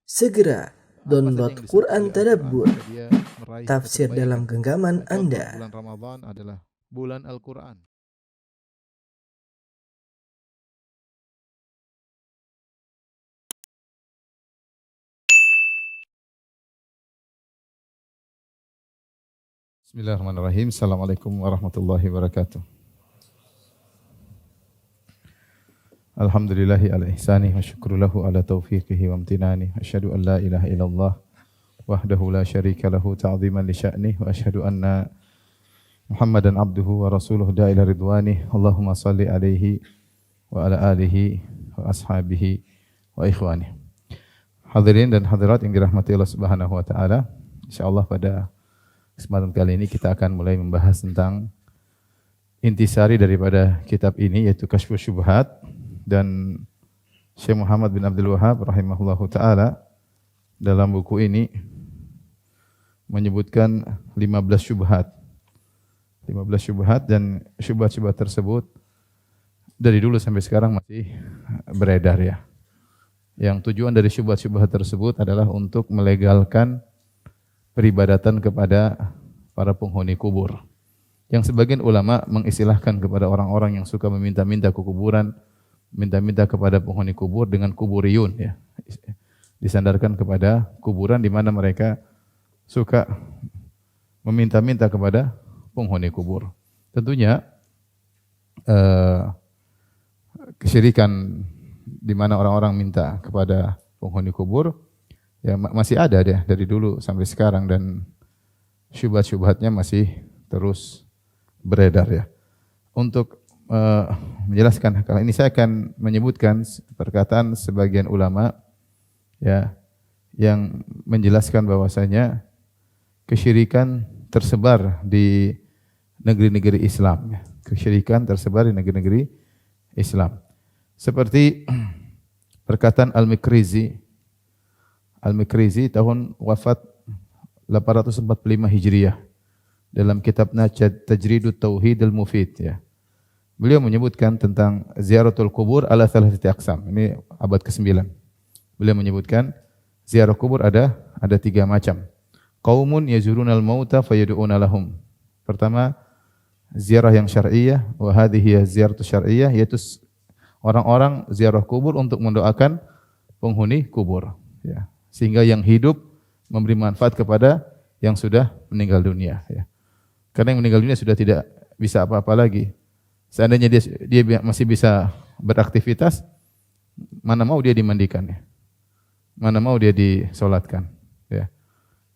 Segera download Quran Tadabbur, meraih tafsir kebaikan. dalam genggaman Contoh Anda. bulan Ramadan adalah bulan Al-Quran. Bismillahirrahmanirrahim. Assalamualaikum warahmatullahi wabarakatuh. Alhamdulillahi ala ihsanih wa syukru lahu ala taufiqihi wa amtinani. Asyhadu an la ilaha illallah wahdahu la syarika lahu ta'ziman li sya'nih wa asyhadu anna Muhammadan abduhu wa rasuluhu da'ila ridwanih. Allahumma salli alaihi wa ala alihi wa ashabihi wa ikhwanih. Hadirin dan hadirat yang dirahmati Allah Subhanahu wa taala, insyaallah pada kesempatan kali ini kita akan mulai membahas tentang intisari daripada kitab ini, yaitu Kasyfus Syubhat, dan Syekh Muhammad bin Abdul Wahhab rahimahullahu taala dalam buku ini menyebutkan 15 syubhat. 15 syubhat, dan syubhat-syubhat tersebut dari dulu sampai sekarang masih beredar ya. Yang tujuan dari syubhat-syubhat tersebut adalah untuk melegalkan peribadatan kepada para penghuni kubur. Yang sebagian ulama mengistilahkan kepada orang-orang yang suka meminta-minta ke kuburan, minta-minta kepada penghuni kubur dengan kuburiyun ya. Disandarkan kepada kuburan di mana mereka suka meminta-minta kepada penghuni kubur. Tentunya kesyirikan di mana orang-orang minta kepada penghuni kubur ya masih ada deh dari dulu sampai sekarang, dan syubhat-syubhatnya masih terus beredar ya. Untuk menjelaskan hal ini saya akan menyebutkan perkataan sebagian ulama ya yang menjelaskan bahwasanya kesyirikan tersebar di negeri-negeri Islam ya. Kesyirikan tersebar di negeri-negeri Islam. Seperti perkataan Al-Mikrizi. Al-Mikrizi tahun wafat 845 Hijriah dalam kitabnya Tajridut Tauhid Al-Mufid ya. Beliau menyebutkan tentang ziaratul kubur ala thalathati aqsam. Ini abad ke-9. Beliau menyebutkan ziarah kubur ada 3 macam. Qaumun yazurunal mauta fayad'una lahum. Pertama, ziarah yang syar'iyyah, wa hadhihi ziyaratu syar'iyyah, yaitu orang-orang ziarah kubur untuk mendoakan penghuni kubur ya. Sehingga yang hidup memberi manfaat kepada yang sudah meninggal dunia ya. Karena yang meninggal dunia sudah tidak bisa apa-apa lagi. Seandainya dia masih bisa beraktivitas, mana mau dia dimandikan ya. Mana mau dia disolatkan ya.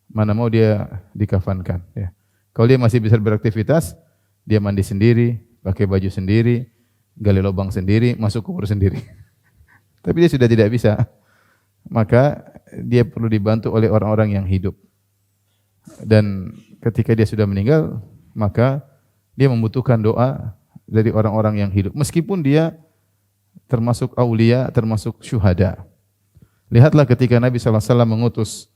Mana mau dia dikafankan ya. Kalau dia masih bisa beraktivitas, dia mandi sendiri, pakai baju sendiri, gali lubang sendiri, masuk kubur sendiri. Tapi dia sudah tidak bisa. Maka dia perlu dibantu oleh orang-orang yang hidup. Dan ketika dia sudah meninggal, maka dia membutuhkan doa dari orang-orang yang hidup. Meskipun dia termasuk aulia, termasuk syuhada. Lihatlah ketika Nabi SAW mengutus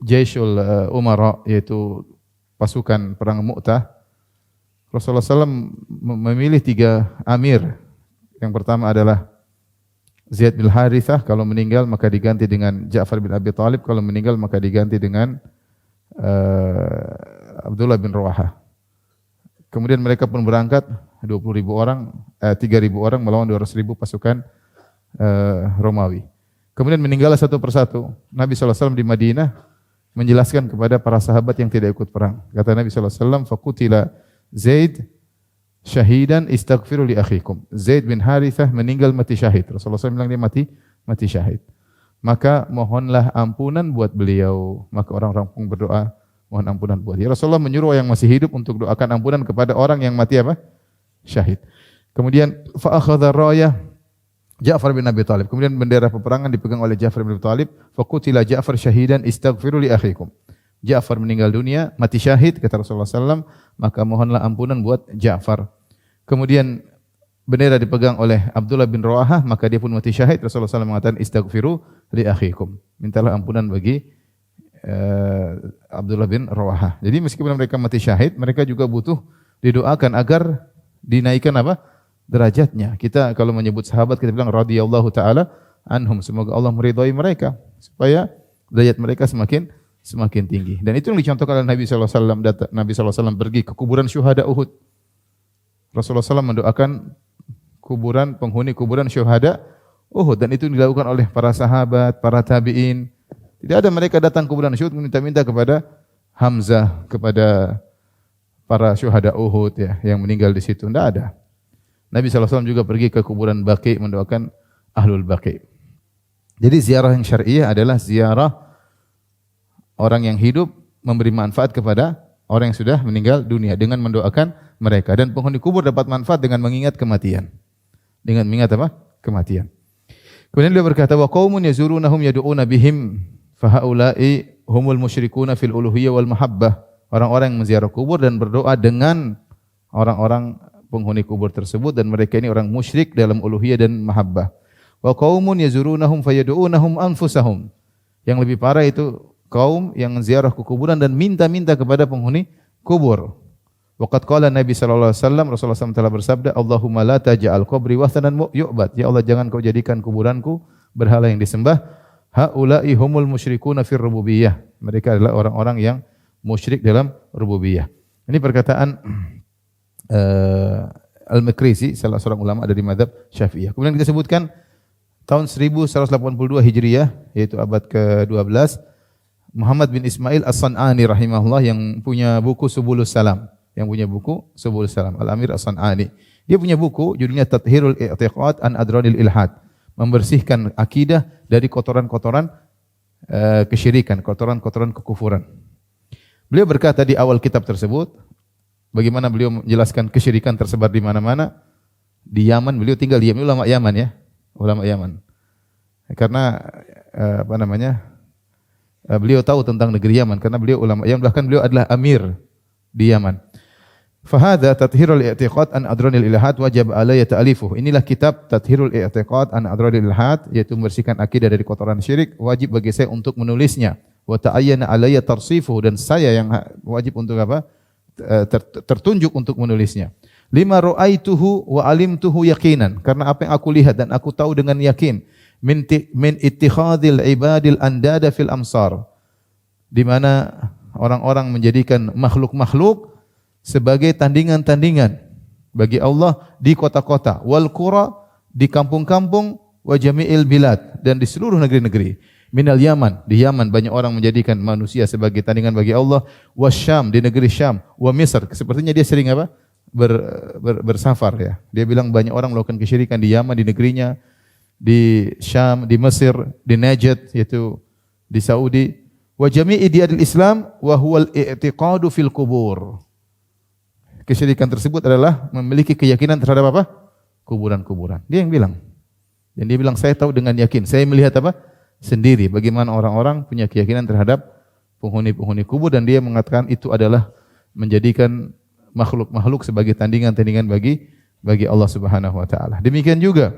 Jaisyul Umara, yaitu pasukan perang Mu'tah, Rasulullah SAW memilih 3 amir. Yang pertama adalah Zaid bin Harithah, kalau meninggal maka diganti dengan Ja'far bin Abi Thalib, kalau meninggal maka diganti dengan Abdullah bin Rawahah. Kemudian mereka pun berangkat 20.000 orang, 3.000 orang melawan 200.000 pasukan Romawi. Kemudian meninggallah satu persatu. Nabi SAW di Madinah menjelaskan kepada para sahabat yang tidak ikut perang. Kata Nabi SAW, "Faqutila Zaid syahidan istaghfiru li akhikum." Zaid bin Harithah meninggal mati syahid. Rasulullah SAW bilang dia mati syahid. Maka mohonlah ampunan buat beliau. Maka orang-orang pun berdoa, mohon ampunan buat dia. Rasulullah menyuruh yang masih hidup untuk doakan ampunan kepada orang yang mati apa? Syahid. Kemudian fa akhadha rayah Ja'far bin Abi Thalib. Kemudian bendera peperangan dipegang oleh Ja'far bin Abi Thalib. Faqutila Ja'far syahidan istaghfiru li akhikum. Ja'far meninggal dunia, mati syahid, kata Rasulullah SAW, maka mohonlah ampunan buat Ja'far. Kemudian bendera dipegang oleh Abdullah bin Rawahah, maka dia pun mati syahid. Rasulullah SAW mengatakan istaghfiru li akhikum. Mintalah ampunan bagi Abdullah bin Rawahah. Jadi meskipun mereka mati syahid, mereka juga butuh didoakan agar dinaikkan apa? Derajatnya. Kita kalau menyebut sahabat kita bilang radhiyallahu taala anhum, semoga Allah meridhai mereka supaya derajat mereka semakin tinggi. Dan itu yang dicontohkan oleh Nabi sallallahu alaihi wasallam. Nabi sallallahu alaihi wasallam pergi ke kuburan syuhada Uhud. Rasulullah SAW mendoakan penghuni kuburan syuhada Uhud, dan itu dilakukan oleh para sahabat, para tabi'in. Tidak ada mereka datang ke kuburan Uhud minta-minta kepada Hamzah, kepada para syuhada Uhud ya yang meninggal di situ. Tidak ada. Nabi SAW juga pergi ke kuburan Baqi mendoakan Ahlul Baqi. Jadi ziarah yang syar'iyah adalah ziarah orang yang hidup memberi manfaat kepada orang yang sudah meninggal dunia dengan mendoakan mereka, dan penghuni kubur dapat manfaat dengan mengingat kematian. Dengan mengingat apa? Kematian. Kemudian dia berkata, wa qaumun yazurunahum yad'una bihim fa haula'i humul musyrikuna fil uluhiyyah wal mahabbah. Orang-orang yang menziarah kubur dan berdoa dengan orang-orang penghuni kubur tersebut, dan mereka ini orang musyrik dalam uluhiyah dan mahabbah. Wa qaumun yazurunahum fayad'unahum anfusahum. Yang lebih parah itu kaum yang ziarah ke kuburan dan minta-minta kepada penghuni kubur. Waqad qala Nabi sallallahu alaihi wasallam, Rasulullah SAW telah bersabda, Allahumma la taj'al qabri wathanan yu'bad. Ya Allah, jangan kau jadikan kuburanku berhala yang disembah. Haula'i humul musyrikuna fir rububiyyah. Mereka adalah orang-orang yang musyrik dalam rububiyah. Ini perkataan Al-Makrisi, salah seorang ulama dari mazhab Syafi'iyah. Kemudian kita sebutkan tahun 1182 Hijriah, yaitu abad ke-12, Muhammad bin Ismail As-San'ani rahimahullah yang punya buku Subulus Salam. Al-Amir As-San'ani. Dia punya buku judulnya Tathhirul I'tiqad an Adranil Ilhad. Membersihkan akidah dari kotoran-kotoran kesyirikan, kotoran-kotoran kekufuran. Beliau berkata di awal kitab tersebut, bagaimana beliau menjelaskan kesyirikan tersebar di mana-mana. Di Yaman, beliau tinggal di Yaman, ulama Yaman ya, ulama Yaman. Karena beliau tahu tentang negeri Yaman karena beliau ulama Yaman, bahkan beliau adalah amir di Yaman. Fahadha tathhirul i'tiqad an adranil ilhad wajib alayya ta'alifuh. Inilah kitab Tathhirul I'tiqad an adranil ilhad, yaitu membersihkan akidah dari kotoran syirik. Wajib bagi saya untuk menulisnya. Wa ta'ayyana alayya tarsifuh, dan saya yang wajib untuk apa? Tertunjuk untuk menulisnya. Lima ra'aituhu wa alimtuhu yaqinan, karena apa yang aku lihat dan aku tahu dengan yakin. Min ittikhadil ibadil andada fil amsar, di mana orang-orang menjadikan makhluk-makhluk sebagai tandingan-tandingan bagi Allah di kota-kota, wal qura, di kampung-kampung, wa jami'il bilad, dan di seluruh negeri-negeri. Minal Yaman, di Yaman banyak orang menjadikan manusia sebagai tandingan bagi Allah, wa Syam, di negeri Syam, wa Misr, sepertinya dia sering apa? Bersafar ya. Dia bilang banyak orang melakukan kesyirikan di Yaman, di negerinya, di Syam, di Mesir, di Najd, yaitu di Saudi. Wa jami'i diyadil Islam wa huwal i'tiqadu fil kubur. Kesyirikan tersebut adalah memiliki keyakinan terhadap apa? Kuburan-kuburan. Dia yang bilang. Dan dia bilang, saya tahu dengan yakin. Saya melihat apa? Sendiri bagaimana orang-orang punya keyakinan terhadap penghuni-penghuni kubur, dan dia mengatakan itu adalah menjadikan makhluk-makhluk sebagai tandingan-tandingan bagi Allah Subhanahu wa taala. Demikian juga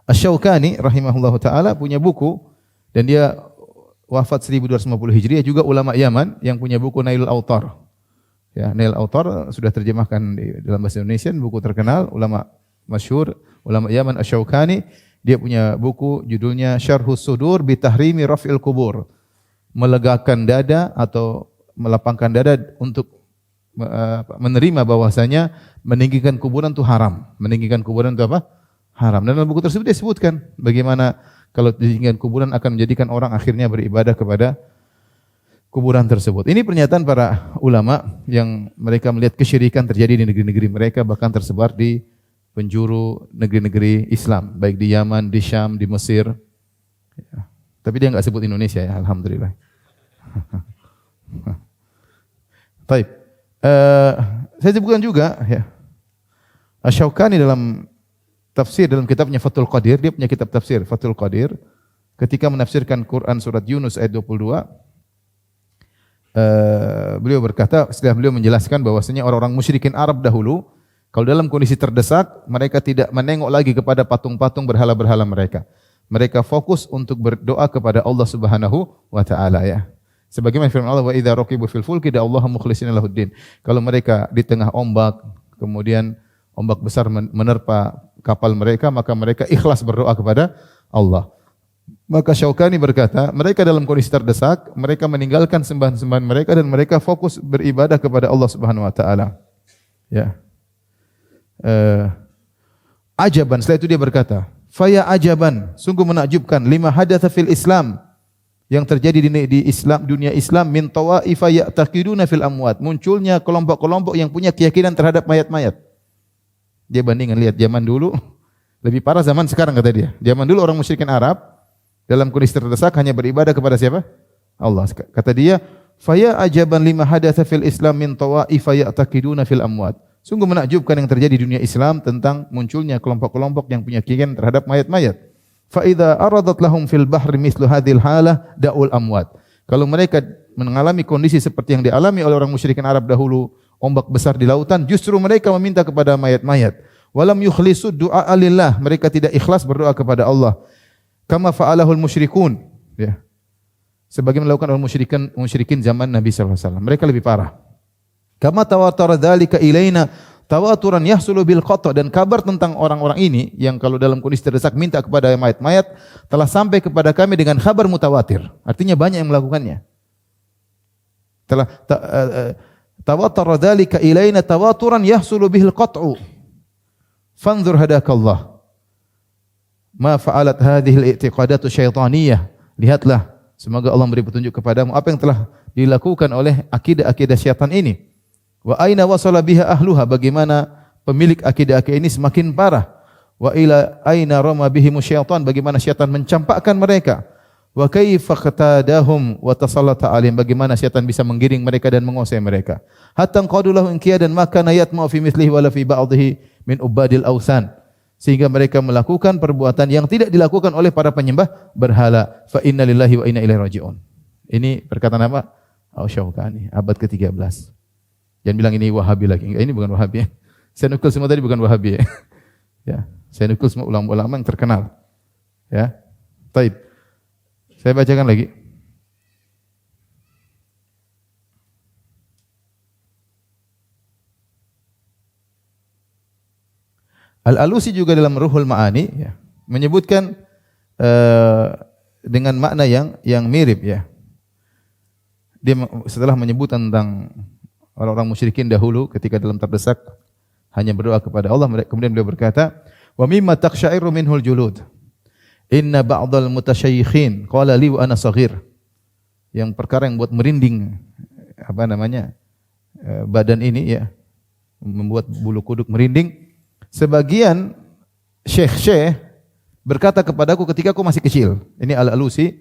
Asy-Syaukani rahimahullahu taala punya buku, dan dia wafat 1250 Hijriah, juga ulama Yaman yang punya buku Nailul Autar. Ya, Nailul Autar sudah terjemahkan dalam bahasa Indonesia, buku terkenal, ulama masyhur, ulama Yaman Asy-Syaukani. Dia punya buku judulnya Syarhus Sudur bi Tahrimi Raf'il Qubur. Melegakan dada atau melapangkan dada untuk menerima bahwasanya meninggikan kuburan itu haram. Meninggikan kuburan itu apa? Haram. Dan dalam buku tersebut dia sebutkan bagaimana kalau meninggikan kuburan akan menjadikan orang akhirnya beribadah kepada kuburan tersebut. Ini pernyataan para ulama yang mereka melihat kesyirikan terjadi di negeri-negeri mereka, bahkan tersebar di penjuru negeri-negeri Islam, baik di Yaman, di Syam, di Mesir. Ya. Tapi dia enggak sebut Indonesia ya, alhamdulillah. Baik. Saya sebutkan juga ya. Asy-Syaukani dalam tafsir, dalam kitabnya Fathul Qadir, dia punya kitab tafsir Fathul Qadir, ketika menafsirkan Quran surat Yunus ayat 22, beliau berkata, setelah beliau menjelaskan bahwasanya orang-orang musyrikin Arab dahulu, kalau dalam kondisi terdesak, mereka tidak menengok lagi kepada patung-patung berhala-berhala mereka. Mereka fokus untuk berdoa kepada Allah Subhanahu wa taala ya. Sebagaimana firman Allah, wa idza raqibu fil fulki da'allaha mukhlishina lahuddin. Kalau mereka di tengah ombak, kemudian ombak besar menerpa kapal mereka, maka mereka ikhlas berdoa kepada Allah. Maka Syaukani berkata, mereka dalam kondisi terdesak, mereka meninggalkan sembahan-sembahan mereka dan mereka fokus beribadah kepada Allah Subhanahu wa taala. Ya. Ajaban, setelah itu dia berkata, "Faya ajaban, sungguh menakjubkan lima hadatsa fil Islam." Yang terjadi di Islam, dunia Islam, min tawaifa ya'taqiduna fil amwat, munculnya kelompok-kelompok yang punya keyakinan terhadap mayat-mayat. Dia bandingkan, lihat zaman dulu lebih parah zaman sekarang, kata dia. Zaman dulu orang musyrikin Arab dalam kondisi terdesak hanya beribadah kepada siapa? Allah. Kata dia, "Faya ajaban lima hadatsa fil Islam min tawaifa ya'taqiduna fil amwat." Sungguh menakjubkan yang terjadi di dunia Islam tentang munculnya kelompok-kelompok yang punya keyakinan terhadap mayat-mayat. Fa idza aradat lahum fil bahri mithlu hadhil halah da'ul amwat. Kalau mereka mengalami kondisi seperti yang dialami oleh orang musyrikin Arab dahulu, ombak besar di lautan, justru mereka meminta kepada mayat-mayat. Walam yukhlisu du'a lillah, mereka tidak ikhlas berdoa kepada Allah. Kama fa'alahul musyrikun, ya. Sebagaimana melakukan orang musyrikin zaman Nabi sallallahu alaihi wasallam. Mereka lebih parah. Kama tawatara dzalika ilaina tawaturan yahsulu bil qata, dan kabar tentang orang-orang ini yang kalau dalam kondisi terdesak minta kepada mayat-mayat telah sampai kepada kami dengan kabar mutawatir. Artinya banyak yang melakukannya. Telah tawatara dzalika ilaina tawaturan yahsulu bihil qat'u. Fanzur hadakallah. Ma fa'alat hadhihi al-i'tiqadatu syaitaniyah. Lihatlah, semoga Allah memberi petunjuk kepadamu apa yang telah dilakukan oleh akidah-akidah syaitan ini. Wa aina wasala biha ahluha, bagaimana pemilik akidah-akidah ini semakin parah. Wa ila aina rama bihim syaitan, bagaimana syaitan mencampakkan mereka. Wa kaifa qatadahum wa tasallata alaihim, bagaimana syaitan bisa menggiring mereka dan menguasai mereka. Hatta qadulahu inqiyadan maka nayat ma fi mithlihi wala fi ba'dhihi min ubadil awsan, sehingga mereka melakukan perbuatan yang tidak dilakukan oleh para penyembah berhala. Fa inna lillahi wa inna ilaihi raji'un. Ini perkataan apa? Syaukani, abad ke-13. Jangan bilang ini Wahabi lagi. Enggak, ini bukan Wahabi. Saya nukil semua tadi bukan Wahabi. Ya, saya nukil semua ulama-ulama yang terkenal. Ya. Baik. Saya bacakan lagi. Al-Alusi juga dalam Ruhul Ma'ani ya, menyebutkan dengan makna yang mirip ya. Dia setelah menyebut tentang orang-orang musyrikin dahulu ketika dalam terdesak hanya berdoa kepada Allah, kemudian beliau berkata, "Wa mimma taqsha'iru minhul julud. Inna ba'dal mutasyayikhin qala li wa ana shaghir." Yang perkara yang buat merinding badan ini ya, membuat bulu kuduk merinding. Sebagian syekh-syekh berkata kepadaku ketika aku masih kecil. Ini Al-Alusi,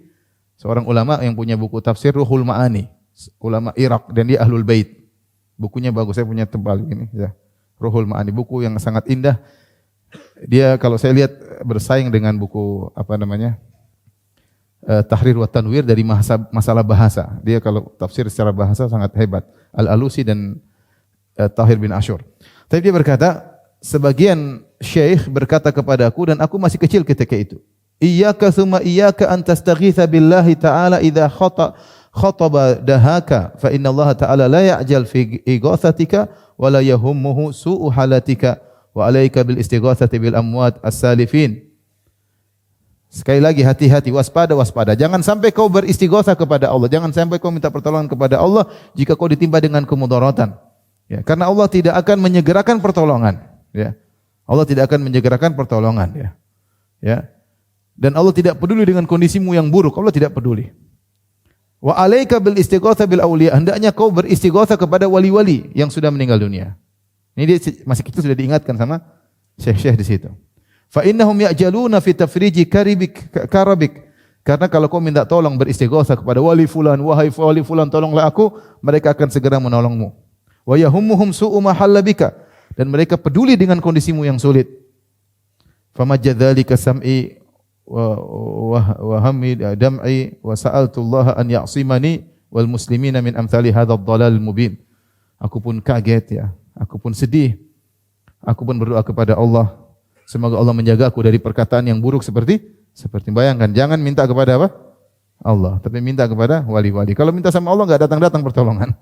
seorang ulama yang punya buku tafsir Ruhul Ma'ani, ulama Irak, dan dia Ahlul Bait. Bukunya bagus, saya punya tebal ini ya. Ruhul Ma'ani, buku yang sangat indah. Dia kalau saya lihat bersaing dengan buku Tahrir wa Tanwir dari masalah bahasa. Dia kalau tafsir secara bahasa sangat hebat. Al-Alusi dan Tahir bin Ashur. Tapi dia berkata, sebagian syekh berkata kepadaku dan aku masih kecil ketika itu. Iyyaka tsumma iyyaka an tastaghitsa billahi ta'ala idza khataba dahaka fa inna Allah ta'ala la ya'jal fi ighathatika wa la yahummuhu su'u halatika wa alayka bil istighatsati bil amwat as-salifin. Sekali lagi hati-hati, waspada. Jangan sampai kau beristighatsah kepada Allah, jangan sampai kau minta pertolongan kepada Allah jika kau ditimpa dengan kemudaratan. Ya, karena Allah tidak akan menyegerakan pertolongan, ya. Allah tidak akan menyegerakan pertolongan, ya. Ya. Dan Allah tidak peduli dengan kondisimu yang buruk, Allah tidak peduli. Wa alaika bil istighatsah bil auliya, hendaknya kau beristighatsah kepada wali-wali yang sudah meninggal dunia. Ini dia masih kecil sudah diingatkan sama syekh-syekh di situ. Fa innahum ya'jaluna fi tafriji karabik. Karena kalau kau minta tolong beristighatsah kepada wali fulan, wahai wali fulan tolonglah aku, mereka akan segera menolongmu. Wa yahummuhum su'u ma halabika, dan mereka peduli dengan kondisimu yang sulit. Famajadzalika sam'i wa hamid dam'i wa sa'altullah an ya'simani wal muslimina min amthali hadzal dhalal mubin. Aku pun kaget ya, aku pun sedih. Aku pun berdoa kepada Allah, semoga Allah menjagaku dari perkataan yang buruk seperti bayangkan, jangan minta kepada apa? Allah, tapi minta kepada wali-wali. Kalau minta sama Allah enggak datang-datang pertolongan.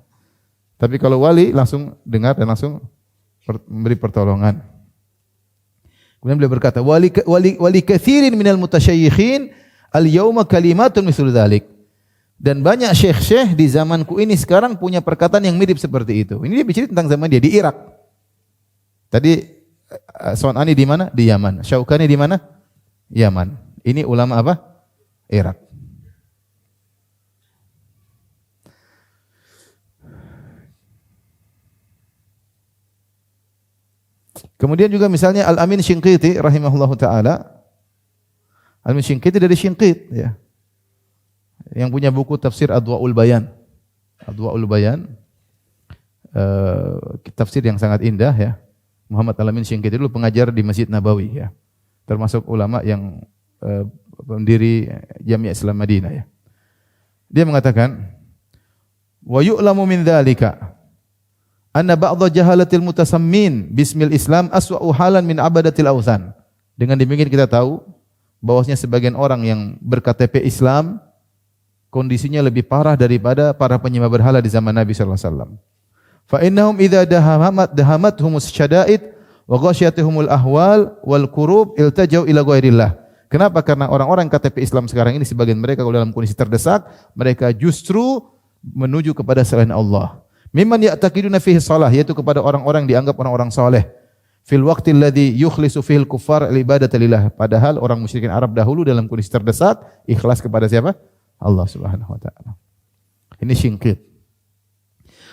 Tapi kalau wali langsung dengar dan langsung memberi pertolongan. Kemudian beliau berkata, wali katsirin minal mutasyayikhin Al-yauma kalimatun mislu dzalik. Dan banyak syekh-syekh di zamanku ini sekarang punya perkataan yang mirip seperti itu. Ini dia bicara tentang zaman dia di Irak. Tadi Son'ani di mana? Di Yaman. Syaukani di mana? Yaman. Ini ulama apa? Irak. Kemudian juga misalnya Al-Amin Shinqiti rahimahullahu taala. Al-Amin Shinqiti dari Shinqit ya. Yang punya buku tafsir Adwaul Bayan. Adwaul Bayan. Tafsir yang sangat indah ya. Muhammad Al-Amin Shinqiti dulu pengajar di Masjid Nabawi ya. Termasuk ulama yang pendiri Jami' Islam Madinah ya. Dia mengatakan wa yu'lamu min dzalika anna ba'dha jahalatil mutasammin bismil Islam aswa'u halan min abadatil awthan. Dengan demikian kita tahu bahwasanya sebagian orang yang berKTP Islam kondisinya lebih parah daripada para penyembah berhala di zaman Nabi sallallahu alaihi wasallam. Fa innahum idza dahamathumus syada'id wa ghasyiyatuhumul ahwal wal kurub iltajau ila ghairillah. Kenapa? Karena orang-orang KTP Islam sekarang ini sebagian mereka kalau dalam kondisi terdesak, mereka justru menuju kepada selain Allah. Mimman ya'taqiduna fihi shalah, yaitu kepada orang-orang dianggap orang-orang saleh. Fil waqti alladhi yukhlisu fihi al-kuffar al-ibadata lillah. Padahal orang musyrikin Arab dahulu dalam kondisi terdesak, ikhlas kepada siapa? Allah Subhanahu wa taala. Ini Shinqit.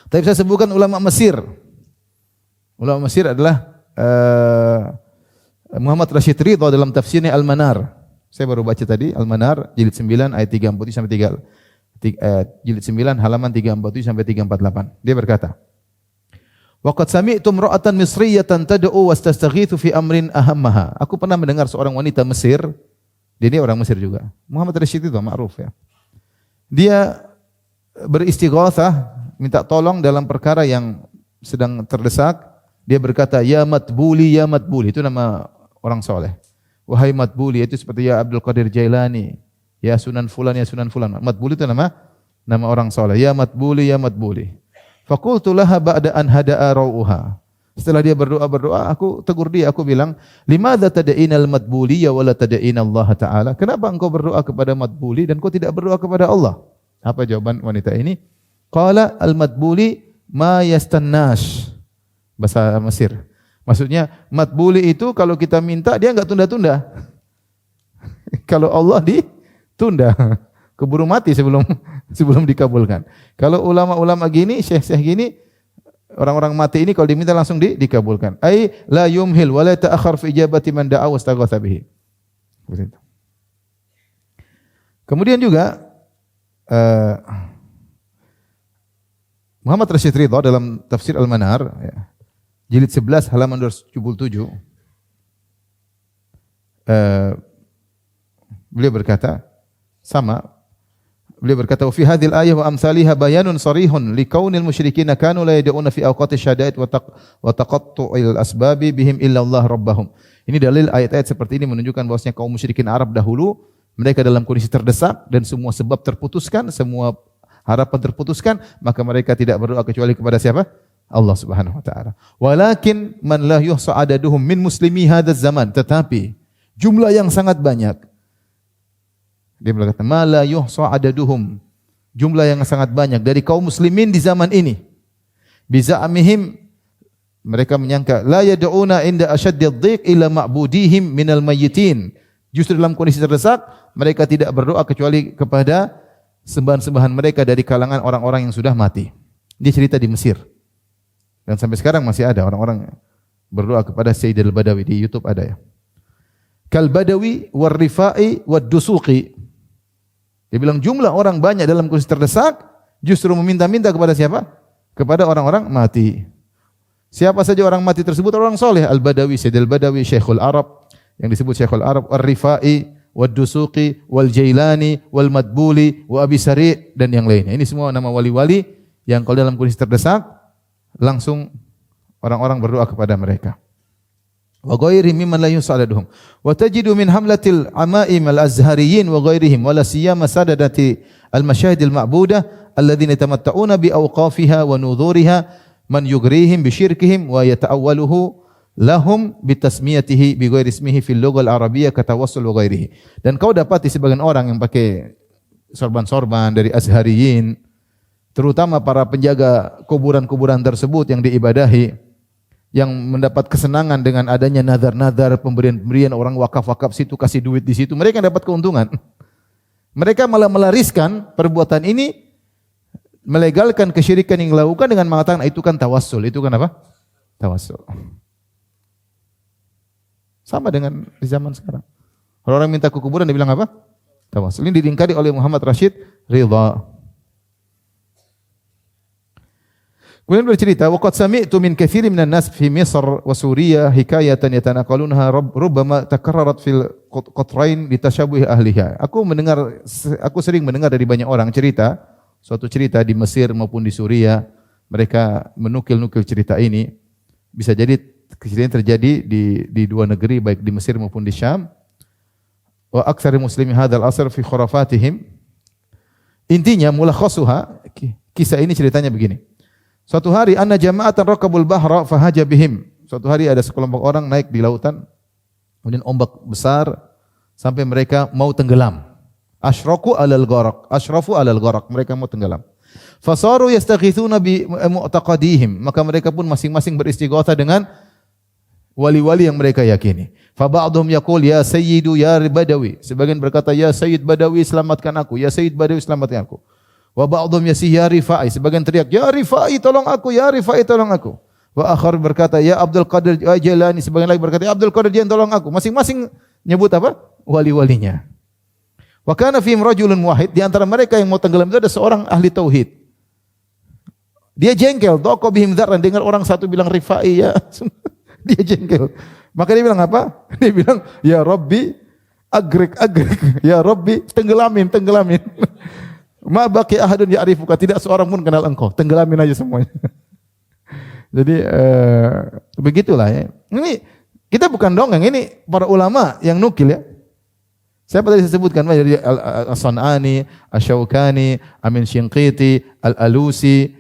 Tapi saya sebutkan ulama Mesir. Ulama Mesir adalah Muhammad Rashid Ridha dalam tafsirnya Al-Manar. Saya baru baca tadi Al-Manar jilid 9 ayat 347 sampai 3 jilid 9 halaman 347 sampai 348. Dia berkata, "Waqad sami'tu imra'atan misriyatan tad'u wastastaghithu fi amrin ahammaha." Aku pernah mendengar seorang wanita Mesir, dia ini orang Mesir juga. Muhammad Rashid Ridha ma'ruf ya. Dia beristighatsah, minta tolong dalam perkara yang sedang terdesak. Dia berkata, ya Matbuli, itu nama orang soleh. Wahai Matbuli, itu seperti ya Abdul Qadir Jailani, ya Sunan Fulan, ya Sunan Fulan. Matbuli itu nama orang soleh. Ya Matbuli, ya Matbuli. Faqultu laha ba'da an hada'a rawuha. Setelah dia berdoa, aku tegur dia, aku bilang, limadza tad'inal Matbuli ya wala tad'ina Allah Ta'ala? Kenapa engkau berdoa kepada Matbuli dan kau tidak berdoa kepada Allah? Apa jawaban wanita ini? Qala al-Matbuli ma yastannash. Bahasa Mesir. Maksudnya Matbuli itu kalau kita minta dia enggak tunda-tunda. Kalau Allah ditunda, keburu mati sebelum dikabulkan. Kalau ulama-ulama gini, syekh-syekh gini, orang-orang mati ini kalau diminta langsung dikabulkan. Ai la yumhil wa la ta'akhkhar fi ijabati man da'a wastaghatha bihi. Begitu. Kemudian juga Muhammad Rashid Ridha dalam tafsir Al-Manar ya, jilid 11 halaman 277 beliau berkata wa fi hadhil ayah wa amsalihha bayanun sarihun likaunil musyrikin kanu la yad'una fi awqatish syada'id wa taqattu'il asbabi bihim illa Allah rabbahum. Ini dalil ayat-ayat seperti ini menunjukkan bahwasanya kaum musyrikin Arab dahulu mereka dalam kondisi terdesak dan semua sebab terputuskan, semua harapan terputuskan, maka mereka tidak berdoa kecuali kepada siapa? Allah Subhanahu wa taala. Walakin man la yuhsa adaduhum min muslimi hadzal zaman, tetapi jumlah yang sangat banyak. Dia berkata, "Ma la yuhsa adaduhum." Jumlah yang sangat banyak dari kaum muslimin di zaman ini. Biza'amihim, mereka menyangka la yad'una inda ashaddid dhiq ila ma'budihim minal mayyitin. Justru dalam kondisi terdesak, mereka tidak berdoa kecuali kepada sembahan-sembahan mereka dari kalangan orang-orang yang sudah mati. Dia cerita di Mesir. Dan sampai sekarang masih ada orang-orang berdoa kepada Sayyid al-Badawi, di YouTube ada ya. Kal Badawi war Rifai wad Dusuqi. Dia bilang jumlah orang banyak dalam kondisi terdesak justru meminta-minta kepada siapa? Kepada orang-orang mati. Siapa saja orang mati tersebut orang soleh. Al-Badawi, Sayyid al-Badawi, Syekhul Arab yang disebut Syekhul Arab, Ar-Rifai wad Dusuqi wal Jailani wal Madbuli wa Abi Sari' dan yang lainnya. Ini semua nama wali-wali yang kalau dalam kondisi terdesak langsung orang-orang berdoa kepada mereka. Wa ghairihim mimman la yus'aduhum. Wa tajidu min hamlatil amaim al-azhariyin wa ghairihim wa la siyama sadadati al-masyahid al-ma'budah alladhina yatamatta'una bi awqafiha wa nudhuriha man yugrihim bi syirkihim wa yata'awwaluhu lahum bitasmiyatihi bi ghairi ismihi fil lughal arabiyyah katawassul wa ghairihi. Dan kau dapati sebagian orang yang pakai sorban-sorban dari Azhariyin, terutama para penjaga kuburan-kuburan tersebut yang diibadahi, yang mendapat kesenangan dengan adanya nazar-nazar, pemberian-pemberian orang wakaf-wakaf situ, kasih duit di situ, mereka dapat keuntungan. Mereka malah melariskan perbuatan ini, melegalkan kesyirikan yang dilakukan dengan mengatakan itu kan tawassul, itu kan apa? Tawassul. Sama dengan di zaman sekarang. Orang minta ke kuburan dia bilang apa? Tawassul. Ini diingkari oleh Muhammad Rashid Ridha. Kemudian bercerita, waqad sami'tu min katsirin minan nas fi Misr wa Suriah hikayatan yatanaqalunha rubbama takarrarat fil qatrain litashabuhi ahliha. Aku sering mendengar dari banyak orang cerita, suatu cerita di Mesir maupun di Suriah, mereka menukil-nukil cerita ini. Bisa jadi kejadian terjadi di dua negeri, baik di Mesir maupun di Syam. Wa aktsari muslimin hadzal asr fi khurafatihim. Intinya mulakhasuha, kisah ini ceritanya begini. Suatu hari anna jama'atan raqabul bahra fahaja bihim. Suatu hari ada sekelompok orang naik di lautan, kemudian ombak besar sampai mereka mau tenggelam. Ashrafu alal gharaq, mereka mau tenggelam. Fasaru yastaghithuna bi mu'taqadihim, maka mereka pun masing-masing beristighatsah dengan wali-wali yang mereka yakini. Fa ba'dhum yaqul ya sayyidu ya badawi, sebagian berkata ya sayyid badawi selamatkan aku, ya sayyid badawi selamatkan aku. Wa ba'dhum yasih ya Rifai, sebagian teriak ya Rifai tolong aku, ya Rifai tolong aku. Wa akhar berkata ya Abdul Qadir Jailani, sebagian lagi berkata ya Abdul Qadir Jailani tolong aku. Masing-masing nyebut apa? Wali-walinya. Wa kana fihim rajulun wahid, di antara mereka yang mau tenggelam itu ada seorang ahli tauhid. Dia jengkel, doko bihim dzarran, dengar orang satu bilang Rifai ya. Dia jengkel. Maka dia bilang apa? Dia bilang ya Rabbi agrek, ya Rabbi tenggelamin. Ma baqi ahadun ya'rifuka, tidak seorang pun kenal engkau, tenggelamin aja semuanya. Jadi begitulah ya. Ini kita bukan dongeng, ini para ulama yang nukil ya. Siapa tadi disebutkan dari As-San'ani, Asy-Syaukani, Amin Syinqiti, Al-Alusi,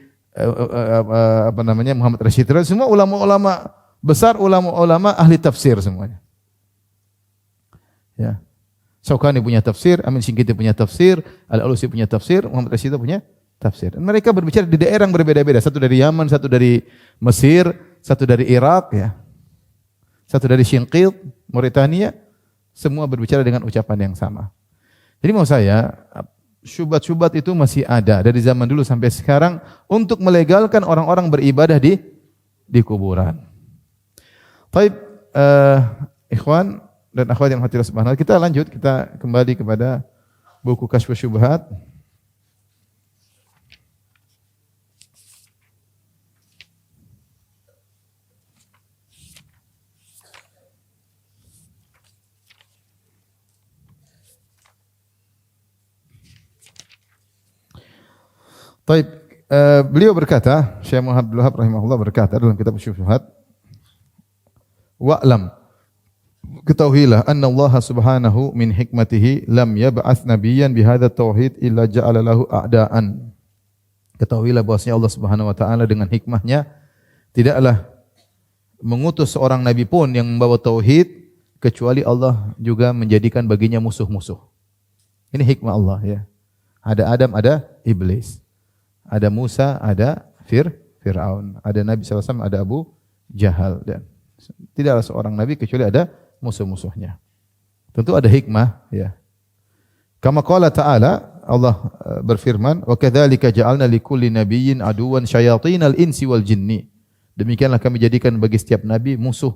Muhammad Rashid Ridha, semua ulama-ulama besar, ulama-ulama ahli tafsir semuanya. Ya. Syaukani punya tafsir, Amin Syinqiti punya tafsir, Al-Alusi punya tafsir, Muhammad Rashid Ridha punya tafsir. Dan mereka berbicara di daerah yang berbeda-beda. Satu dari Yaman, satu dari Mesir, satu dari Irak, ya. Satu dari Syinqit, Mauritania, semua berbicara dengan ucapan yang sama. Jadi mau saya, syubhat-syubhat itu masih ada dari zaman dulu sampai sekarang untuk melegalkan orang-orang beribadah di kuburan. Baik, ikhwan dan akhwat yang hati subhanallah, kita lanjut, kita kembali kepada buku Kasyfus Syubhat. Baik, beliau berkata, Syekh Muhammad Abdul Wahab rahimahullah berkata dalam kitab Syubhat, wa'lam, ketahuilah anna Allah subhanahu min hikmatihi lam yab'ats nabiyyan bihadza tauhid illa ja'ala lahu a'daan. Ketahuilah bahwasanya Allah Subhanahu wa taala dengan hikmahnya tidaklah mengutus seorang nabi pun yang membawa tauhid kecuali Allah juga menjadikan baginya musuh-musuh. Ini hikmah Allah ya. Ada Adam, ada iblis. Ada Musa, ada Fir'aun. Ada Nabi SAW, ada Abu Jahal. Dan tidaklah seorang nabi kecuali ada musuh-musuhnya. Tentu ada hikmah ya. Kama qala ta'ala, Allah berfirman, "Wa kadzalika ja'alna likulli nabiyyin aduwan syayatinal insi wal jinni." Demikianlah kami jadikan bagi setiap nabi musuh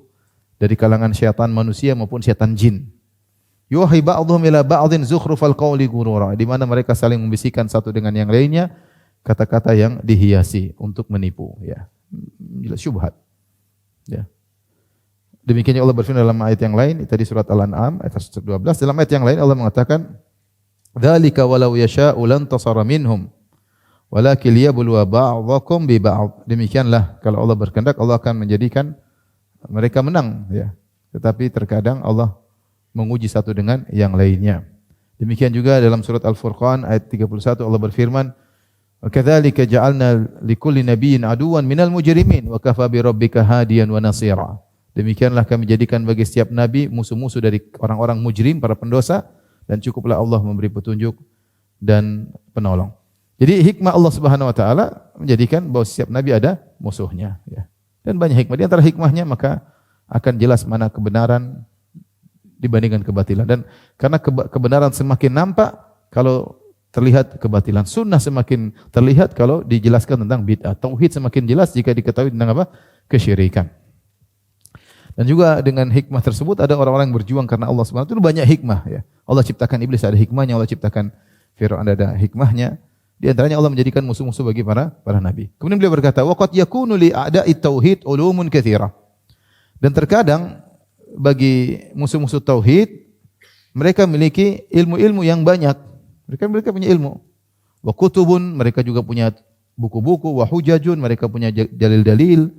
dari kalangan syaitan manusia maupun syaitan jin. Yuhi ba'dhum ila ba'dhin zukhrufal qawli ghurura, di mana mereka saling membisikkan satu dengan yang lainnya kata-kata yang dihiasi untuk menipu ya. Jelas syubhat. Ya. Demikian Allah berfirman dalam ayat yang lain, tadi surat Al-An'am ayat 12. Dalam ayat yang lain Allah mengatakan, "Dzalika walau yasha'u lan tasara minhum, walakin liyabluwa ba'dhakum bi ba'd." Demikianlah kalau Allah berkehendak Allah akan menjadikan mereka menang ya. Tetapi terkadang Allah menguji satu dengan yang lainnya. Demikian juga dalam surat Al-Furqan ayat 31 Allah berfirman, "Wa kadzalika ja'alna likulli nabiyyin aduwan minal mujrimin wa kafa bi rabbika hadiyan wa nasira." Demikianlah kami jadikan bagi setiap nabi musuh-musuh dari orang-orang mujrim, para pendosa, dan cukuplah Allah memberi petunjuk dan penolong. Jadi hikmah Allah Subhanahu wa taala menjadikan bahwa setiap nabi ada musuhnya, ya. Dan banyak hikmah. Di antara hikmahnya maka akan jelas mana kebenaran dibandingkan kebatilan. Dan karena kebenaran semakin nampak kalau terlihat kebatilan. Sunnah semakin terlihat kalau dijelaskan tentang bid'ah. Tauhid semakin jelas jika diketahui tentang apa? Kesyirikan. Dan juga dengan hikmah tersebut ada orang-orang yang berjuang karena Allah Subhanahu wa taala. Itu banyak hikmah, ya. Allah ciptakan iblis, ada hikmahnya. Allah ciptakan Fir'aun, ada hikmahnya. Di antaranya Allah menjadikan musuh-musuh bagi para nabi. Kemudian beliau berkata, "Wa qad yakunu li a'da'i tauhid ulumun katsira." Dan terkadang bagi musuh-musuh tauhid mereka memiliki ilmu-ilmu yang banyak. Mereka punya ilmu. Wa kutubun, mereka juga punya buku-buku, wa hujajun, mereka punya dalil-dalil.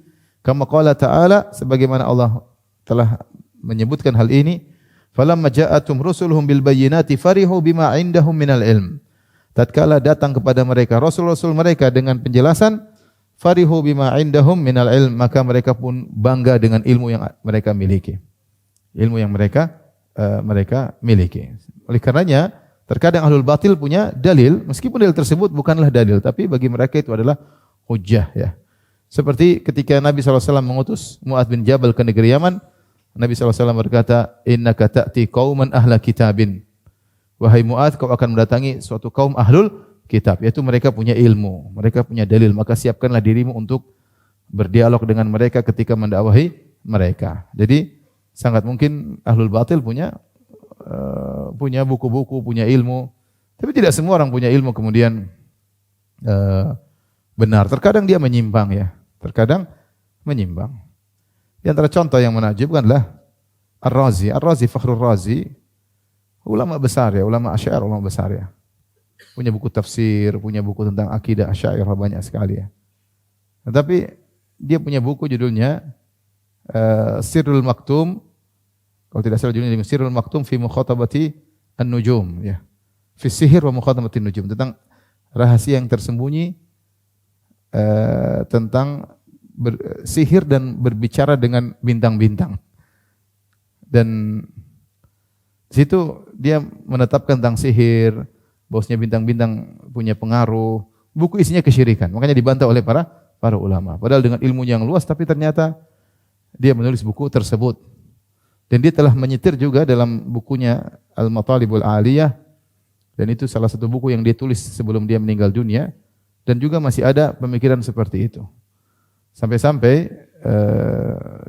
Kama qala ta'ala, sebagaimana Allah telah menyebutkan hal ini, falamma ja'atum rusuluhum bil bayyinati farihu bima 'indahum minal ilm. Tatkala datang kepada mereka rasul-rasul mereka dengan penjelasan, farihu bima 'indahum minal ilm, maka mereka pun bangga dengan ilmu yang mereka miliki. Ilmu yang mereka miliki. Oleh karenanya, terkadang ahlul batil punya dalil, meskipun dalil tersebut bukanlah dalil, tapi bagi mereka itu adalah hujjah, ya. Seperti ketika Nabi SAW mengutus Mu'adz bin Jabal ke negeri Yaman, Nabi SAW berkata, innaka ta'ti qauman ahla kitabin. Wahai Mu'adz, kau akan mendatangi suatu kaum ahlul kitab, yaitu mereka punya ilmu, mereka punya dalil, maka siapkanlah dirimu untuk berdialog dengan mereka ketika mendakwahi mereka. Jadi sangat mungkin ahlul batil punya buku-buku, punya ilmu, tapi tidak semua orang punya ilmu kemudian benar. Terkadang dia menyimpang, ya. Terkadang menyimpang. Di antara contoh yang menakjubkanlah Ar-Razi. Ar-Razi, Fakhrul Razi, ulama besar, ya, ulama Asy'ariyah, ulama besar, ya. Punya buku tafsir, punya buku tentang akidah Asy'ariyah banyak sekali, ya. Tetapi dia punya buku judulnya Sirrul Maktum, kalau tidak salah judulnya Sirrul Maktum fi Mukhatabati An-Nujum, ya. Fi Sihir wa Mukhatabati An-Nujum, tentang rahasia yang tersembunyi tentang sihir dan berbicara dengan bintang-bintang. Dan di situ dia menetapkan tentang sihir, bahwasanya bintang-bintang punya pengaruh. Buku isinya kesyirikan, makanya dibantah oleh para ulama. Padahal dengan ilmu yang luas, tapi ternyata dia menulis buku tersebut. Dan dia telah menyetir juga dalam bukunya Al-Matalibul Aliyah, dan itu salah satu buku yang dia tulis sebelum dia meninggal dunia, dan juga masih ada pemikiran seperti itu. Sampai-sampai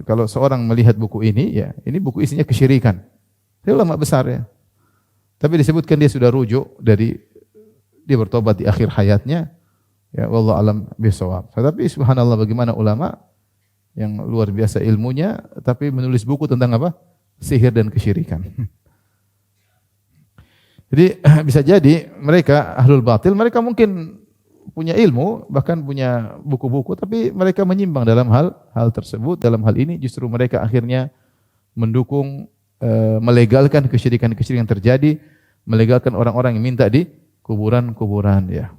kalau seorang melihat buku ini, ya, ini buku isinya kesyirikan. Dia ulama besar, ya. Tapi disebutkan dia sudah rujuk dari dia bertobat di akhir hayatnya. Ya, wallahu alam bishawab. Tetapi subhanallah, bagaimana ulama yang luar biasa ilmunya tapi menulis buku tentang apa? Sihir dan kesyirikan. Jadi bisa jadi mereka ahlul batil, mereka mungkin punya ilmu, bahkan punya buku-buku, tapi mereka menyimpang dalam hal tersebut. Dalam hal ini justru mereka akhirnya mendukung, melegalkan kesyirikan-kesyirikan yang terjadi, melegalkan orang-orang yang minta di kuburan-kuburan, ya.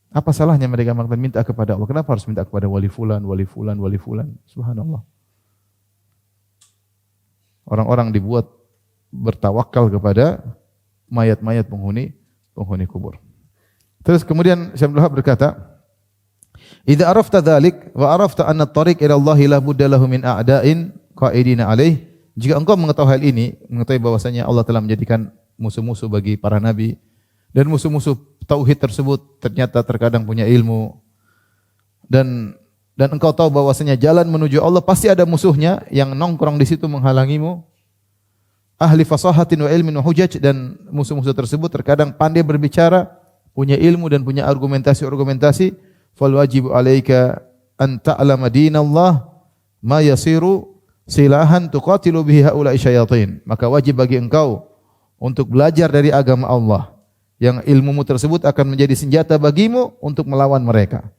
Apa salahnya mereka minta kepada Allah? Kenapa harus minta kepada wali fulan, wali fulan, wali fulan? Subhanallah. Orang-orang dibuat bertawakal kepada mayat-mayat penghuni kubur. Terus kemudian Syekh Abdul Wahab berkata, "Idza arafta dzalik wa arafta anna at-tariq ila Allah la budda lahu min a'da'in qa'idina alaih." Jika engkau mengetahui hal ini, mengetahui bahwasanya Allah telah menjadikan musuh-musuh bagi para nabi, dan musuh-musuh tauhid tersebut ternyata terkadang punya ilmu, dan engkau tahu bahwasanya jalan menuju Allah pasti ada musuhnya yang nongkrong di situ menghalangimu, ahli fasahatin wa ilmin wa hujaj, dan musuh-musuh tersebut terkadang pandai berbicara, punya ilmu dan punya argumentasi, fal wajibu alaika an ta'lama dinallah ma yasiru silahan tuqatilu bihi haula'i syayatin. Maka wajib bagi engkau untuk belajar dari agama Allah, yang ilmumu tersebut akan menjadi senjata bagimu untuk melawan mereka.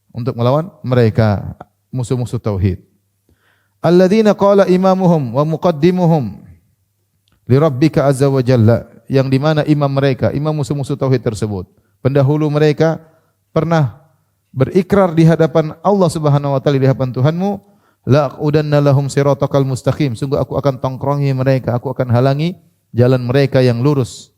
Untuk melawan mereka, musuh-musuh tauhid. Alladzina qala imamuhum wa muqaddimuhum li rabbika azza wa jalla, yang di mana imam mereka, imam musuh-musuh tauhid tersebut, pendahulu mereka pernah berikrar di hadapan Allah Subhanahu wa taala, di hadapan Tuhanmu, La aqudanna lahum siratakal mustaqim. Sungguh aku akan tongkrongi mereka, aku akan halangi jalan mereka yang lurus.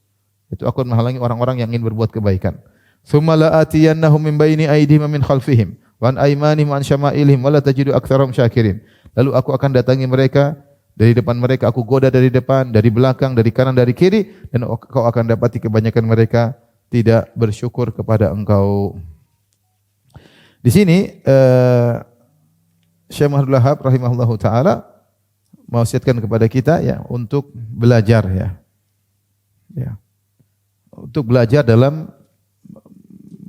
Itu aku akan menghalangi orang-orang yang ingin berbuat kebaikan. Tsumma la atiyannahum min baini aydihim wa min khalfihim wa an aymanihim wa an syama'ilihim wa la tajidu aktsarahum syakirin. Lalu aku akan datangi mereka dari depan mereka, aku goda dari depan, dari belakang, dari kanan, dari kiri, dan kau akan dapati kebanyakan mereka tidak bersyukur kepada engkau. Di sini Syekh Muhammad Wahab rahimahullahu taala mewasiatkan kepada kita ya untuk belajar ya. Ya. Untuk belajar dalam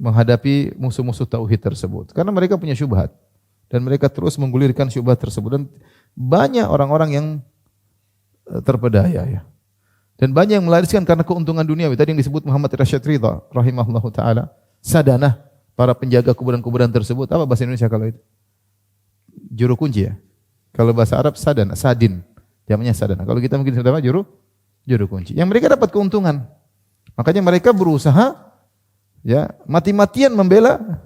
menghadapi musuh-musuh tauhid tersebut. Karena mereka punya syubhat dan mereka terus menggulirkan syubhat tersebut dan banyak orang-orang yang terpedaya ya. Dan banyak yang melariskan karena keuntungan duniawi. Tadi yang disebut Muhammad Rasyid Ridha rahimahullahu taala, sadanah para penjaga kuburan-kuburan tersebut. Apa bahasa Indonesia kalau itu? Juru kunci ya. Kalau bahasa Arab sadan, sadin. Jamaknya sadana. Kalau kita mungkin sudah juru kunci. Yang mereka dapat keuntungan. Makanya mereka berusaha ya mati-matian membela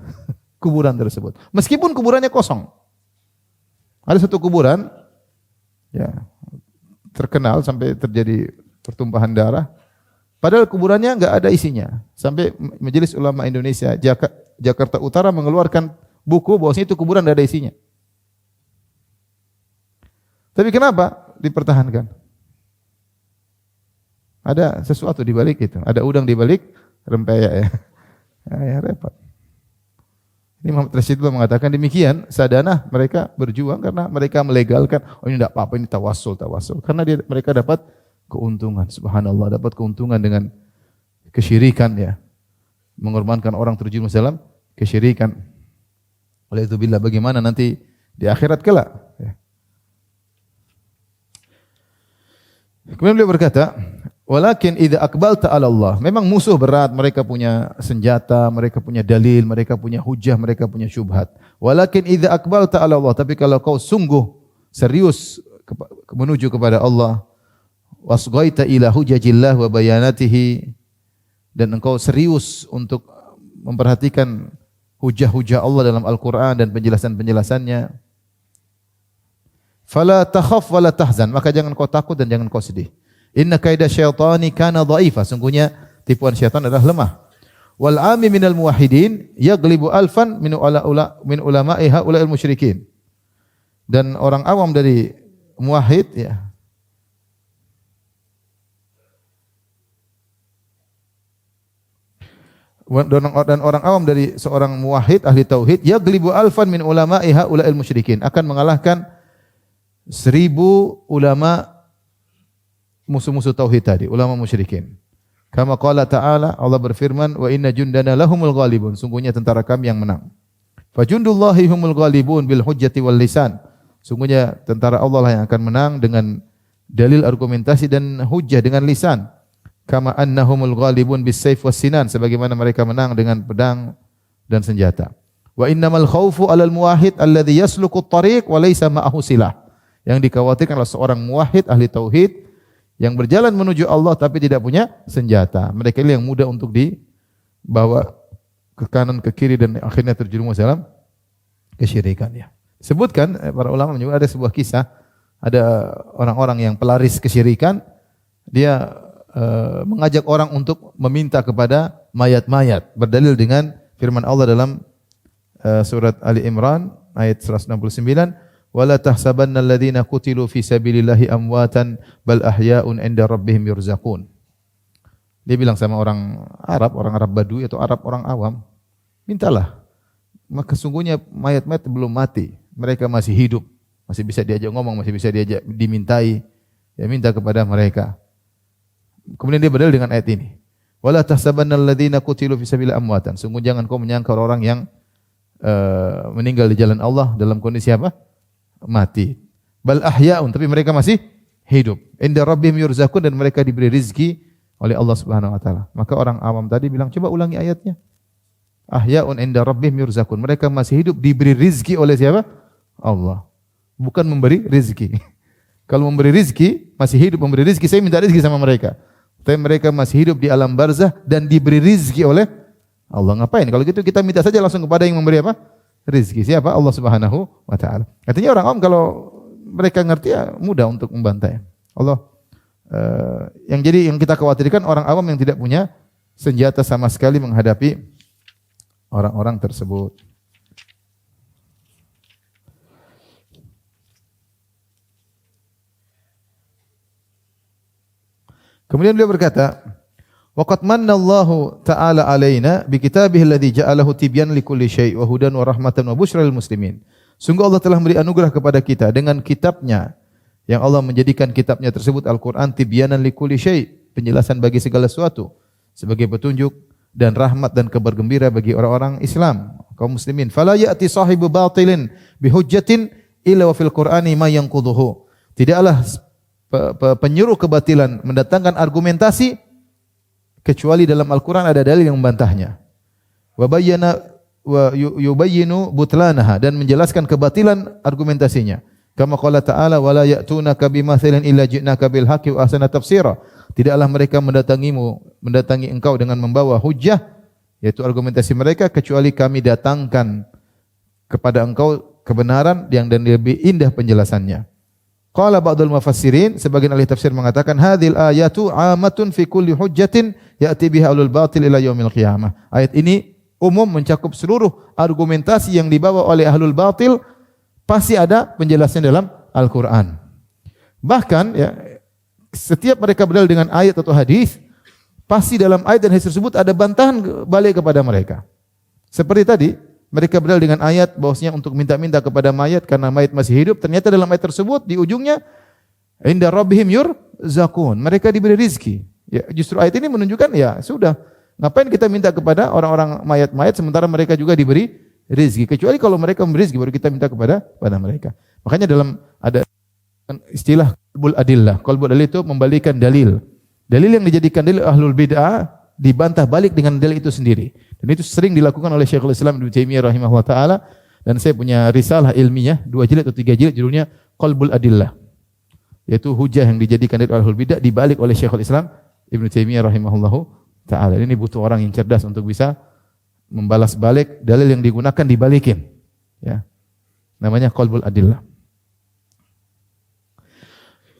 kuburan tersebut. Meskipun kuburannya kosong. Ada satu kuburan ya terkenal sampai terjadi pertumpahan darah. Padahal kuburannya enggak ada isinya. Sampai Majelis Ulama Indonesia Jakarta Utara mengeluarkan buku bahwasanya itu kuburan enggak ada isinya. Tapi kenapa dipertahankan? Ada sesuatu di balik itu. Ada udang di balik rempeyek ya. Ya repot. Ini Muhammad Rasyid mengatakan demikian, sadanah mereka berjuang karena mereka melegalkan, oh ini tidak apa-apa, ini tawassul. Karena mereka dapat keuntungan, subhanallah, dapat keuntungan dengan kesyirikan ya. Mengorbankan orang terjun dalam kesyirikan. Oleh itu billah bagaimana nanti di akhirat kelak ya. Kemudian beliau berkata, walakin idza aqbalta 'ala Allah. Memang musuh berat, mereka punya senjata, mereka punya dalil, mereka punya hujah, mereka punya syubhat. Walakin idza aqbalta 'ala Allah, tapi kalau kau sungguh serius menuju kepada Allah, wasghaita ila hujajillah wa bayanatihi, dan engkau serius untuk memperhatikan hujah-hujah Allah dalam Al-Qur'an dan penjelasan-penjelasannya. Fala takhaf wala tahzan, maka jangan kau takut dan jangan kau sedih. Inna kaida syaitani kana dha'ifa, sungguhnya tipuan syaitan adalah lemah. Wal 'ami minal muwahhidin yaghlibu alfan min ulama'i haula'il musyrikin. Dan orang awam dari muwahhid ya. Dan orang awam dari seorang muwahhid ahli tauhid yaghlibu alfan min ulama'i haula'il musyrikin, akan mengalahkan 1000 ulama musuh-musuh tauhid tadi, ulama musyrikin. Kama qala ta'ala, Allah berfirman, wa inna jundana lahumul ghalibun, sungguhnya tentara kami yang menang. Fa jundullahi humul ghalibun bil hujjati wal lisan, sungguhnya tentara Allah lah yang akan menang dengan dalil argumentasi dan hujjah dengan lisan. Kama annahumul ghalibun bis sayf was sinan, sebagaimana mereka menang dengan pedang dan senjata. Wa innamal khaufu 'alal muwahhid alladhi yasluku at-tariq wa laysa ma'ahu silah. Yang dikhawatirkan oleh seorang muwahhid ahli tauhid yang berjalan menuju Allah tapi tidak punya senjata. Mereka yang mudah untuk dibawa ke kanan ke kiri dan akhirnya terjerumus dalam kesyirikan ya. Sebutkan para ulama menyebut ada sebuah kisah, ada orang-orang yang pelaris kesyirikan, dia mengajak orang untuk meminta kepada mayat-mayat berdalil dengan firman Allah dalam surat Ali Imran ayat 169, wala tahsabanna alladhina qutilu fi sabilillahi amwatan bal ahya'un 'inda rabbihim yurzaqun. Dia bilang sama orang Arab Badui atau orang awam, mintalah. Maka sungguhnya mayat-mayat belum mati, mereka masih hidup, masih bisa diajak ngomong, masih bisa diajak dimintai. Ya minta kepada mereka. Kemudian dia berdalil dengan ayat ini. Wala tahsabanna alladhina qutilu fi sabilillahi amwatan. Sungguh jangan kau menyangka orang yang meninggal di jalan Allah dalam kondisi apa? Mati. Bal ahya'un, tapi mereka masih hidup. Inda rabbihim yurzaqun, dan mereka diberi rezeki oleh Allah Subhanahu wa taala. Maka orang awam tadi bilang, coba ulangi ayatnya. Ahya'un inda rabbihim yurzaqun. Mereka masih hidup diberi rezeki oleh siapa? Allah. Bukan memberi rezeki. Kalau memberi rezeki, masih hidup memberi rezeki, saya minta rezeki sama mereka. Tapi mereka masih hidup di alam barzah dan diberi rezeki oleh Allah. Ngapain? Kalau gitu kita minta saja langsung kepada yang memberi apa? rizki. Siapa? Allah Subhanahu wa taala. Artinya orang awam kalau mereka ngerti ya mudah untuk membantai. Allah yang kita khawatirkan orang awam yang tidak punya senjata sama sekali menghadapi orang-orang tersebut. Kemudian beliau berkata, "Waqad manna Allahu ta'ala alaina bi kitabihi alladzi ja'alahu tibyan likulli syai' wa hudan wa rahmatan wa busyra lil muslimin." Sungguh Allah telah memberi anugerah kepada kita dengan kitabnya yang Allah menjadikan kitabnya tersebut Al-Qur'an tibyanan likulli syai', penjelasan bagi segala sesuatu, sebagai petunjuk dan rahmat dan kabar gembira bagi orang-orang Islam, kaum muslimin. Fala ya'ti sahibu batilin bihujjatin illa wa fil Qur'ani ma yanqudhuhu. Tidaklah penyuruh kebatilan mendatangkan argumentasi kecuali dalam Al-Quran ada dalil yang membantahnya. Wa bayyana wa yubayyinu butlanaha, dan menjelaskan kebatilan argumentasinya. Kama qala ta'ala wala ya'tunaka bimathalin illa ji'naka bil haqqi wa ahsana tafsira. Tidaklah mereka mendatangi engkau dengan membawa hujjah, yaitu argumentasi mereka, kecuali kami datangkan kepada engkau kebenaran yang dan lebih indah penjelasannya. Qala ba'dul mufassirin, sebagian ahli tafsir mengatakan hadhil ayatu 'amatun fi kulli hujjatin ya'ti biha ulul batil ila yaumil qiyamah. Ayat ini umum mencakup seluruh argumentasi yang dibawa oleh ahlul batil, pasti ada penjelasannya dalam Al-Qur'an. Bahkan ya, setiap mereka berdalil dengan ayat atau hadis, pasti dalam ayat dan hadis tersebut ada bantahan balik kepada mereka. Seperti tadi, mereka berdalil dengan ayat bahwasanya untuk minta-minta kepada mayat karena mayat masih hidup. Ternyata dalam ayat tersebut di ujungnya inda rabbihim yurzaqun, mereka diberi rizki. Ya, justru ayat ini menunjukkan ya sudah, ngapain kita minta kepada orang-orang mayat-mayat sementara mereka juga diberi rizki. Kecuali kalau mereka memberi rizki baru kita minta kepada mereka. Makanya dalam ada istilah qalbul adillah. Qalbul adillah itu membalikan dalil. Dalil yang dijadikan dalil ahlul bid'ah dibantah balik dengan dalil itu sendiri. Dan itu sering dilakukan oleh Syekhul Islam Ibnu Taimiyah rahimahullah taala, dan saya punya risalah ilmiah 2 jilid atau 3 jilid judulnya Qalbul Adillah. Yaitu hujah yang dijadikan dari ahlul bidah dibalik oleh Syekhul Islam Ibnu Taimiyah rahimahullah taala. Ini butuh orang yang cerdas untuk bisa membalas balik dalil yang digunakan dibalikin. Ya. Namanya Qalbul Adillah.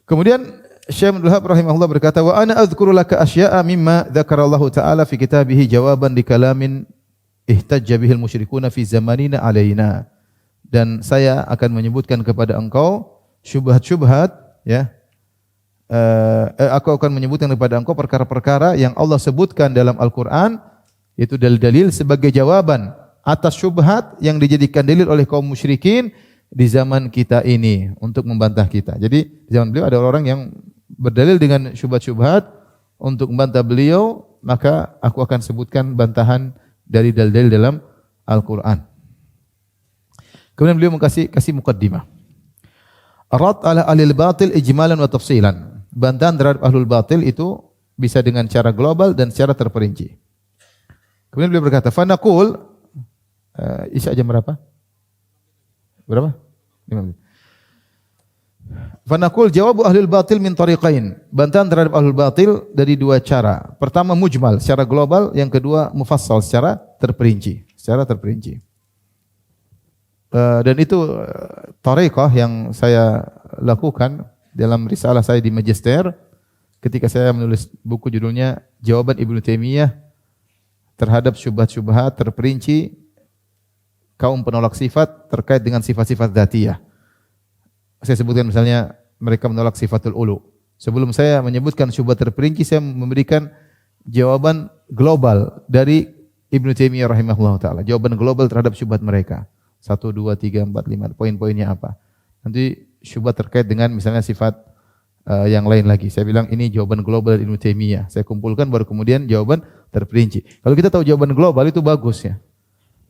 Kemudian Syekh Abdul Wahab rahimahullah berkata, "Wa ana adzkuru laka asya'a mimma dzakarallahu ta'ala fi kitabihi jawaban li kalamin ihtajja bihil musyrikuna fi zamanina alaina." Dan saya akan menyebutkan kepada engkau syubhat-syubhat, ya. Aku akan menyebutkan kepada engkau perkara-perkara yang Allah sebutkan dalam Al-Qur'an, yaitu dalil-dalil sebagai jawaban atas syubhat yang dijadikan dalil oleh kaum musyrikin di zaman kita ini untuk membantah kita. Jadi di zaman beliau ada orang yang berdalil dengan syubhat-syubhat untuk membantah beliau, maka aku akan sebutkan bantahan dari dalil-dalil dalam Al-Qur'an. Kemudian beliau kasih muqaddimah. Rad ala alil batil ijmalan wa tafsilan. Bantahan terhadap ahlul batil itu bisa dengan cara global dan secara terperinci. Kemudian beliau berkata, "Fa naqul" Isya jam berapa? Berapa? 5 menit. Fanaqul jawabu ahlul batil min tariqain. Bantahan terhadap ahlul batil dari 2 cara. Pertama mujmal, secara global, yang kedua mufassal, secara terperinci, dan itu tariqah yang saya lakukan dalam risalah saya di magister ketika saya menulis buku judulnya Jawaban Ibnu Taimiyah terhadap syubhat-syubhat terperinci kaum penolak sifat terkait dengan sifat-sifat dzatiyah. Saya sebutkan misalnya mereka menolak sifatul ulu. Sebelum saya menyebutkan syubhat terperinci, saya memberikan jawaban global dari Ibnu Taimiyah rahimahullah taala. Jawaban global terhadap syubhat mereka. 1, 2, 3, 4, 5. Poin-poinnya apa? Nanti syubhat terkait dengan misalnya sifat yang lain lagi. Saya bilang ini jawaban global dari Ibnu Taimiyah. Saya kumpulkan baru kemudian jawaban terperinci. Kalau kita tahu jawaban global itu bagus ya.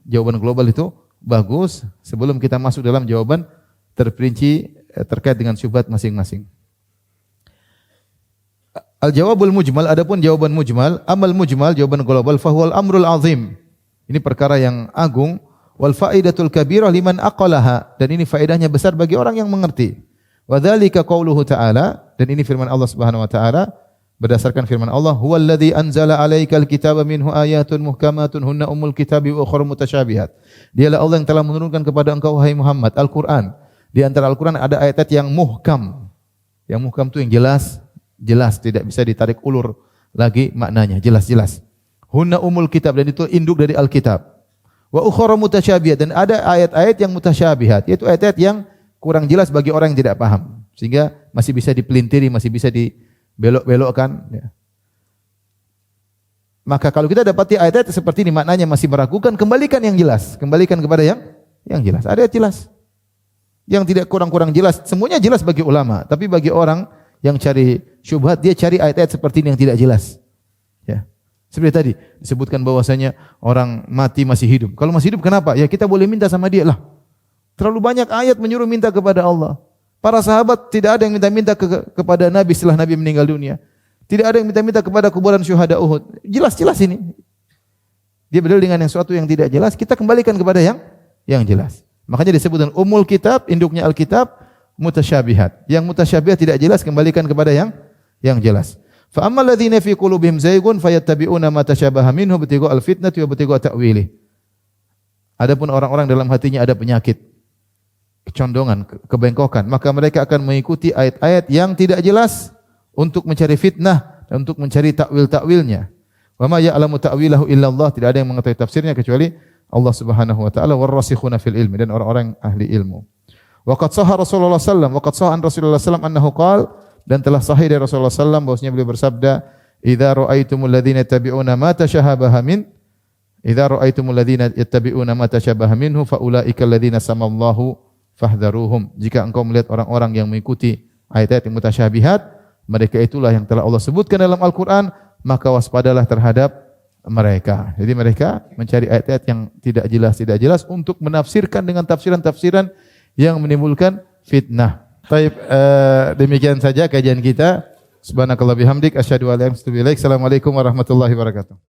Jawaban global itu bagus sebelum kita masuk dalam jawaban terperinci terkait dengan syubhat masing-masing. Al-jawabul mujmal, adapun jawaban mujmal, amal mujmal, jawaban global, fahuwal amrul azim. Ini perkara yang agung, wal faidatul kabirah liman aqalaha, dan ini faedahnya besar bagi orang yang mengerti. Wa dzalika qauluhu ta'ala, dan ini firman Allah Subhanahu wa taala, berdasarkan firman Allah, "Huwallazi anzala 'alaikal kitaba minhu ayatun muhkamatun hunna ummul kitabi wa ukhra mutasyabihat." Dialah Allah yang telah menurunkan kepada engkau wahai Muhammad Al-Qur'an. Di antara Al-Qur'an ada ayat-ayat yang muhkam. Yang muhkam itu yang jelas, tidak bisa ditarik ulur lagi maknanya, jelas. Hunna ummul kitab, dan itu induk dari Alkitab. Wa ukhra mutasyabihat, dan ada ayat-ayat yang mutasyabihat, yaitu ayat-ayat yang kurang jelas bagi orang yang tidak paham, sehingga masih bisa dipelintiri, masih bisa dibelok-belokkan. Ya. Maka kalau kita dapati ayat-ayat seperti ini maknanya masih meragukan, kembalikan yang jelas, kembalikan kepada yang jelas. Ada ayat jelas, yang tidak kurang-kurang jelas, semuanya jelas bagi ulama, tapi bagi orang yang cari syubhat, dia cari ayat-ayat seperti ini yang tidak jelas. Ya. Seperti tadi disebutkan bahwasanya orang mati masih hidup. Kalau masih hidup kenapa? Ya kita boleh minta sama dia lah. Terlalu banyak ayat menyuruh minta kepada Allah. Para sahabat tidak ada yang minta-minta kepada Nabi setelah Nabi meninggal dunia. Tidak ada yang minta-minta kepada kuburan syuhada Uhud. Jelas-jelas ini. Dia berdalil dengan yang suatu yang tidak jelas, kita kembalikan kepada yang jelas. Makanya disebutkan ummul kitab, induknya Alkitab, mutasyabihat. Yang mutasyabihat tidak jelas, kembalikan kepada yang jelas. Fa ammal ladzina fi qulubihim zaygun fayattabi'una ma tasyabaha minhu ibtigha' al-fitnati wa ibtigha' ta'wilih. Adapun orang-orang dalam hatinya ada penyakit, kecondongan, kebengkokan, maka mereka akan mengikuti ayat-ayat yang tidak jelas untuk mencari fitnah dan untuk mencari takwil-takwilnya. Wa ma ya'lamu ta'wilahu illa Allah, tidak ada yang mengetahui tafsirnya kecuali Allah Subhanahu wa taala, warasikhuna fil ilmi, dan orang-orang ahli ilmu. Wa qad sahha Rasulullah sallallahu alaihi wasallam annahu qala, dan telah sahih dari Rasulullah sallallahu bahwasanya beliau bersabda, "Idza ra'aitumul ladzina yattabi'una ma tashabaha min idza ra'aitumul ladzina yattabi'una ma tashabaha minhu fa ulaika alladzina samallahu fahdharuhum." Jika engkau melihat orang-orang yang mengikuti ayat-ayat yang mutasyabihat, mereka itulah yang telah Allah sebutkan dalam Al-Qur'an, maka waspadalah terhadap mereka. Jadi mereka mencari ayat-ayat yang tidak jelas untuk menafsirkan dengan tafsiran-tafsiran yang menimbulkan fitnah. Baik, demikian saja kajian kita. Subhanakallah bihamdik, asyhadu an la ilaha illa anta, astaghfiruka wa atubu ilaik. Assalamualaikum warahmatullahi wabarakatuh.